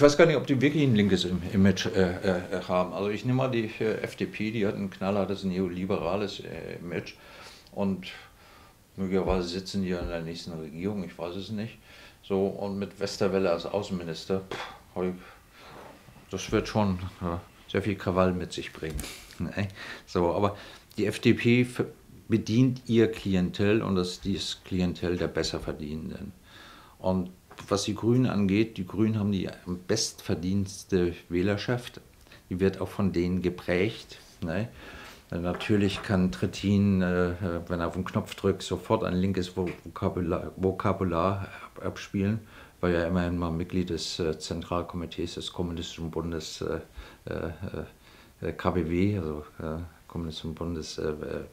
weiß gar nicht, ob die wirklich ein linkes Image haben. Also ich nehme mal die FDP, die hat ein knallhartes neoliberales Image und möglicherweise sitzen die ja in der nächsten Regierung, ich weiß es nicht. So, und mit Westerwelle als Außenminister, das wird schon sehr viel Krawall mit sich bringen. Ne? So, aber die FDP bedient ihr Klientel und das ist dieses Klientel der Besserverdienenden. Und was die Grünen angeht, die Grünen haben die am bestverdienste Wählerschaft. Die wird auch von denen geprägt. Ne? Natürlich kann Trittin, wenn er auf den Knopf drückt, sofort ein linkes Vokabular abspielen, weil er immerhin mal Mitglied des Zentralkomitees des Kommunistischen Bundes KBW, also Kommunistischen Bundes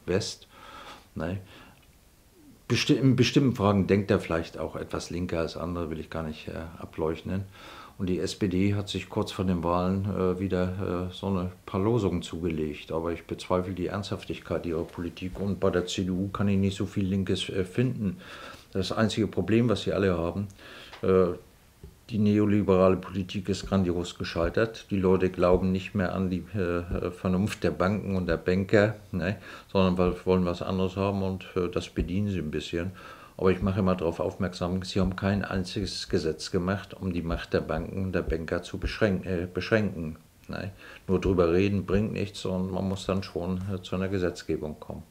West. Ne? In bestimmten Fragen denkt er vielleicht auch etwas linker als andere, will ich gar nicht ableugnen. Und die SPD hat sich kurz vor den Wahlen wieder so ein paar Losungen zugelegt. Aber ich bezweifle die Ernsthaftigkeit ihrer Politik. Und bei der CDU kann ich nicht so viel Linkes finden. Das einzige Problem, was sie alle haben, die neoliberale Politik ist grandios gescheitert. Die Leute glauben nicht mehr an die Vernunft der Banken und der Banker, ne, sondern wollen was anderes haben und das bedienen sie ein bisschen. Aber ich mache immer darauf aufmerksam, sie haben kein einziges Gesetz gemacht, um die Macht der Banken und der Banker zu beschränken. Ne. Nur drüber reden bringt nichts und man muss dann schon zu einer Gesetzgebung kommen.